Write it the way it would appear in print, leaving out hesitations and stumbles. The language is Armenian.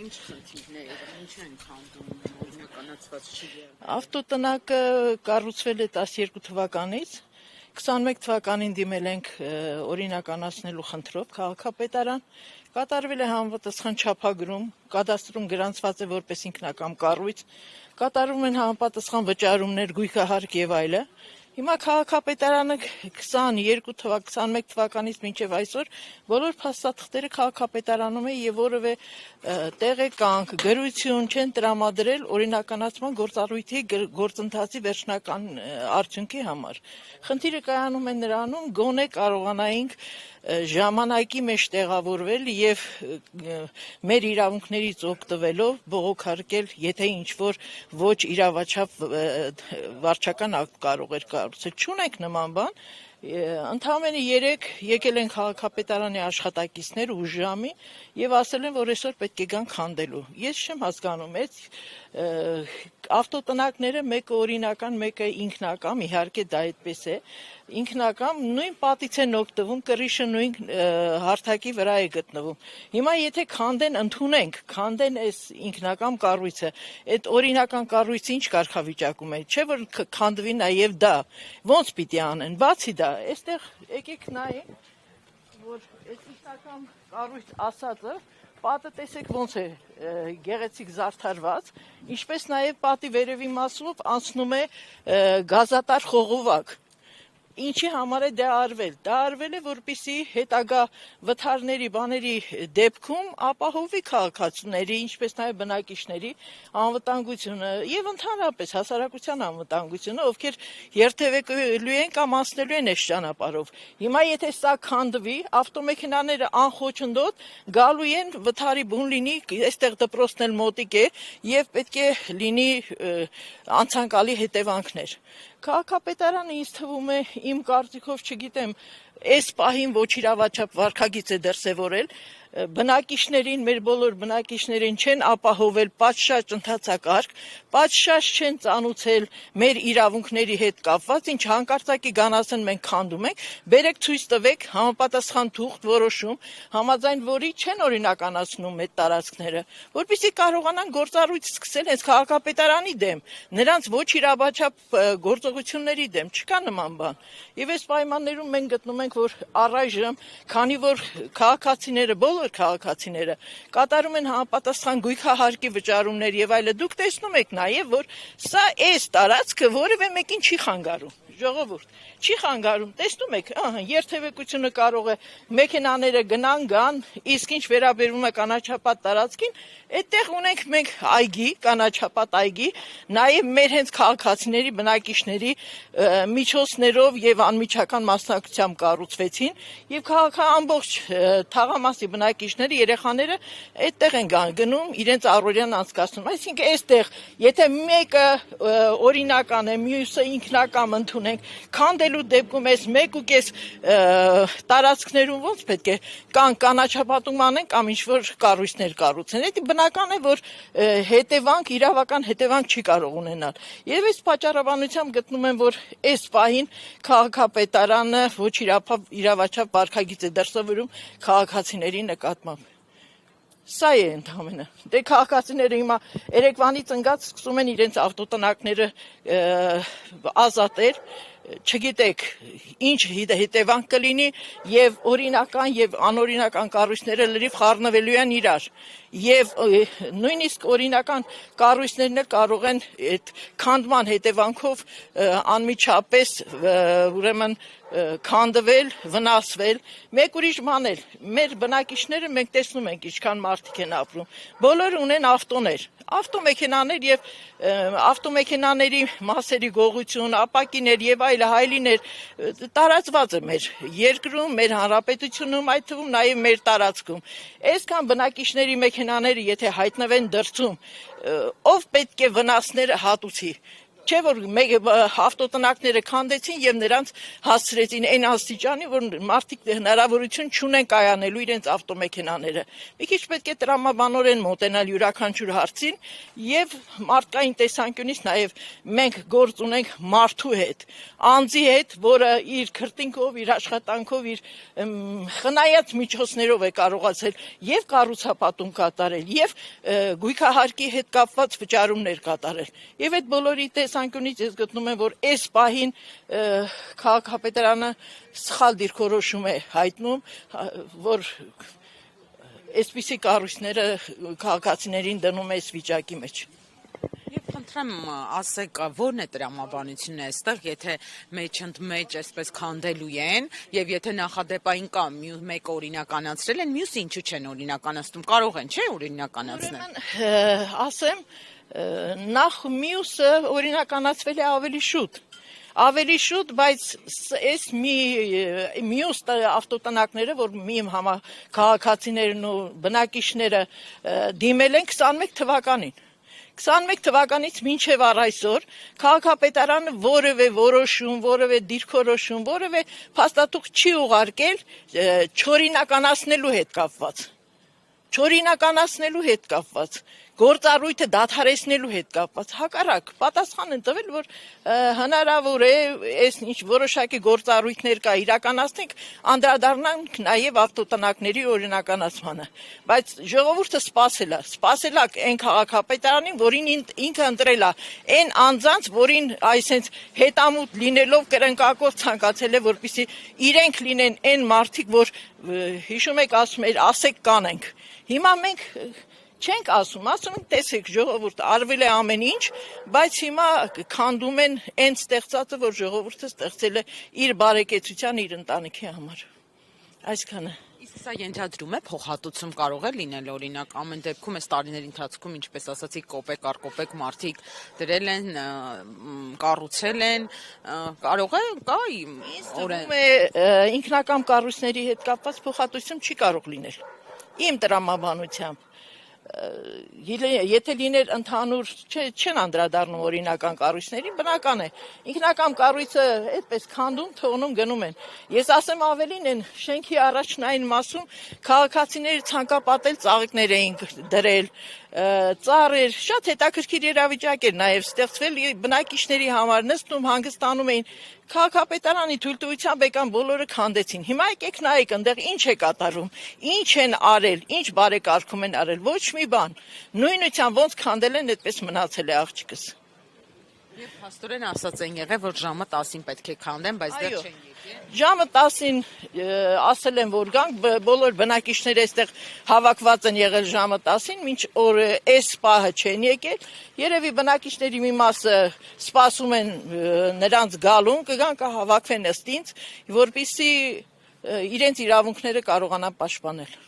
ինչ խնդիրներ, ինչ են քանդում, օրինականացված չի եղել։ Ավտոտնակը կառուցվել է 12 թվականից, 21 թվականին դիմել ենք օրինականացնելու խնդրով քաղաքապետարան, կատարվել է համապատասխան չափագրում, կադաստրում գրանցված է որպես ինքնակամ կառույց, կատարվում են համապատասխան վճարումներ, գույքահարկ եւ այլը։ Հիմա քաղաքապետարանը 21 թվականից մինչև այսօր բոլոր փաստաթղթերը քաղաքապետարանում է եւ որևէ տեղեկանք, գրություն չեն տրամադրել օրինականացման գործառույթի գործընթացի վերջնական արդյունքի համար։ Խնդիրը կայանում է նրանում, գոնե կարողանայինք ժամանակի մեջ տեղավորվել եւ մեր իրավունքներից օգտվելով բողոքարկել, եթե ինչ-որ ոչ իրավաչափ վարչական ակտ կարող էր կառուցել։ Չունենք նման բան, ընդամենը 3 եկել են քաղաքապետարանի աշխատակիցներ ուշ ժամի եւ ասել են, որ այսօր պետք է գան քանդելու։ Ես չեմ հասկանում, այդ ավտոտնակները մեկը օրինական, մեկը ինքնակամ, իհարկե դա այդպես է, ինքնակամ նույն պատից են օգտվում, կռիչը նույն հարթակի վրա է գտնվում։ Հիմա եթե քանդեն, ընդունենք, քանդեն այս ինքնակամ կառույցը, այդ օրինական կառույցը ինչ կարգավիճակում է, չէ՞ որ քանդվի նաև դա, ոնց պիտի անեն, բացի դա, այստեղ եկեք նայեք, որ այս ինքնակամ կառույց ասածը, պատը տեսեք ոնց է գեղեցիկ զարդարված, ինչպես նաև պատի վերևի մասով անցնում է գազատար խողովակ։ Ինչի համար է դա արվել։ Դա արվել է, որպեսզի հետագա վթարների, բաների դեպքում ապահովի քաղաքացիների, ինչպես նաև բնակիչների անվտանգությունը եւ ընդհանրապես հասարակության անվտանգությունը, ովքեր երթևեկելու են կամ անցնելու են այս ճանապարհով։ Հիմա եթե սա քանդվի, ավտոմեքենաները անխոչնդոտ գալու են վթարի բուն լինի, այստեղ դպրոցն էլ մոտիկ է եւ պետք է լինի անցանկալի հետևանքներ։ Քաղաքապետարանը ինձ թվում է, իմ կարծիքով, չգիտեմ, այս պահին ոչ իրավաչափ վարքագիծ է դրսևորել, բնակիչներին, մեր բոլոր բնակիչներին չեն ապահովել պատշաճ ընթացակարգ, պատշաճ չեն ծանուցել մեր իրավունքների հետ կապված, ինչ հանկարծակի գանացեն մենք քանդում ենք, բերեք ցույց տվեք համապատասխան թուղթ, որոշում, համաձայն որի չեն օրինականացնում այդ տարածքները, որպեսզի կարողանան գործառույթ սկսել հենց քաղաքապետարանի դեմ, նրանց ոչ իրավաչափ գործողությունների դեմ, չկա նման բան։ Եվ այս պայմաններում մենք գտնում ենք, որ առայժմ, քանի որ քաղաքացիները, բոլոր քաղաքացիները կատարում են համապատասխան գույքահարկի վճարումներ եւ այլը, դուք տեսնում եք նաեւ, որ սա այս տարածքը որևէ մեկին չի խանգարում։ Ժողովուրդ, չի խանգարում, տեսնում եք, երթևեկությունը կարող է մեքենաները գան, իսկ ինչ վերաբերում է կանաչապատ տարածքին, այդտեղ ունենք մենք այգի, կանաչապատ այգի, նաև մեր հենց քաղաքացիների, բնակիչների միջոցներով եւ անմիջական մասնակցությամբ կառուցվեցին եւ ամբողջ թաղամասի բնակիչները, երեխաները այդտեղ են գնում, իրենց առօրյան անցկացնում։ Այսինքն այստեղ, եթե մեկը օրինական է, մյուսը ինքնակամ ընդունենք, քանդելու դեպքում այս 1.5 տարածքներում ոնց պետք է կանաչապատում անեն կամ ինչ-որ կառույցներ կառուցեն։ Դա բնական է, որ իրավական հետևանք չի կարող ունենալ։ Եվ այս պատճառաբանությամբ գտնում եմ, որ այս պահին քաղաքապետարանը ոչ իրավաչափ վարքագիծ է դրսևորում քաղաքացիների նկատմամբ։ Սա է ընդհանրապես։ Դե քաղաքացիները հիմա երեկվանից ընկած սկսում են իրենց ավտոտնակները ազատել, չգիտեք ինչ հետևանք կլինի եւ օրինական եւ անօրինական կառույցները լրիվ խառնվելու են իրար եւ նույնիսկ օրինական կառույցներն էլ կարող են այդ քանդման հետևանքով անմիջապես ուրեմն քանդվել, վնասվել, մեկ ուրիշ բան էլ, մեր բնակիչները մենք տեսնում ենք ինչքան մարդիկ են ապրում, բոլորը ունեն ավտոներ, ավտոմեքենաներ եւ ավտոմեքենաների մասերի գողություն, ապակիներ եւ այլ հայլիներ տարածված է մեր երկրում, մեր հանրապետությունում, այդ թվում նաեւ մեր տարածքում։ Այսքան բնակիչների մեքենաները եթե հայտնվեն դրսում, ով պետք է վնասները հատուցի։ Չէ որ մեկ ավտոտնակները քանդեցին եւ նրանց հասցրեցին այն աստիճանի, որ մարդիկ հնարավորություն չունեն կայանելու իրենց ավտոմեքենաները։ Մի քիչ պետք է տրամաբանորեն մոտենալ յուրաքանչյուր հարցին եւ մարդկային տեսանկյունից նաեւ մենք գործ ունենք մարդու հետ, անձի հետ, որը իր քրտինքով, իր աշխատանքով, իր խնայած միջոցներով է կարողացել եւ կառուցապատում կատարել եւ գույքահարկի հետ կապված վճարումներ կատարել։ Եվ այդ բոլորի տեսանկյունից ես գտնում եմ, որ այս պահին քաղաքապետարանը սխալ դիրքորոշում է հայտնում, որ այսպիսի կառույցները քաղաքացիներին դնում է այս վիճակի մեջ։ Եվ խնդրեմ ասեք, ո՞րն է տրամաբանությունը այստեղ, եթե մեջընդմեջ այսպես քանդելու են, եւ եթե նախադեպային կա մեկ օրինականացրել են, մյուսը ինչու չեն օրինականացնում, կարող են, չէ՞, օրինականացնել։ Ասեմ, նախ մյուսը օրինականացվել է ավելի շուտ, բայց այս մյուս ավտոտնակները, որ մի քաղաքացիներն ու բնակիչները դիմել են 21 թվականին։ 21 թվականից մինչև առ այսօր քաղաքապետարանը որևէ որոշում, որևէ դիրքորոշում, որևէ փաստաթուղթ չի ուղարկել չօրինականացնելու հետ կապված, գործառույթը դադարեցնելու հետ կապված, հակառակ պատասխան են տվել, որ հնարավոր է այս ինչ որոշակի գործառույթներ կա իրականացնենք, անդրադառնանք նաև ավտոտնակների օրինականացմանը, բայց ժողովուրդը սպասել է այն քաղաքապետարանին, որին ինքը ընտրել է, այն անձանց, որին այսենց հետամուտ լինելով կրնկակով ցանկացել է, որպեսզի իրենք լինեն այն մարդիկ, որ հիշում եք ասում էր, ասեք կանենք։ Հիմա մենք չենք ասում ենք, տեսեք ժողովուրդ, արվել է ամեն ինչ, բայց հիմա քանդում են այն ստեղծածը, որ ժողովուրդը ստեղծել է իր բարեկեցության, իր ընտանիքի համար։ Այսքանը։ Իսկ սա ենթադրում է փոխհատուցում կարող է լինել, օրինակ ամեն դեպքում այս տարիների ընթացքում, ինչպես ասացիք, կոպեկ առ կոպեկ մարդիկ դրել են, կառուցել են, կարող է կա ինքնակամ կառույցների հետ կապված փոխհատուցում չի կարող լինել։ Իմ տրամաբանությամբ եթե լիներ ընդհանուր չեն անդրադառնում օրինական կառույցներին, բնական է, ինքնակամ կառույցը այդպես քանդում, թողնում, գնում են։ Ես ասեմ ավելին են շենքի առաջնային մասում քաղաքացիները ցանկապատել ծաղիկներ էին դրել, ծառեր, շատ հետաքրքիր իրավիճակ էր նաև ստեղծվել բնակիչների համար, նստում, հանգստանում էին, քաղաքապետարանի թույլտվությամբ եկան բոլորը քանդեցին։ Հիմա եկեք նայեք այնտեղ ինչ է կատարվում, ինչ են արել, ինչ բարեկարգում են արել, ոչ մի բան։ Նույնությամբ ոնց քանդել են, այդպես մնացել է աղջիկս։ Եվ փաստորեն ասած են եղել, որ ժամը 10-ին պետք է քանդեն, բայց դեռ չեն եկել։ Ժամը 10-ին ասել են, որ գանք, բոլոր բնակիչները այստեղ հավաքված են եղել ժամը 10-ին, մինչ օր այս պահը չեն եկել։ Երևի բնակիչների մի մասը սպասում են նրանց գալուն, կգան կհավաքվեն ըստ ինձ, որպեսզի իրենց իրավունքները կարողանան պաշտպանել։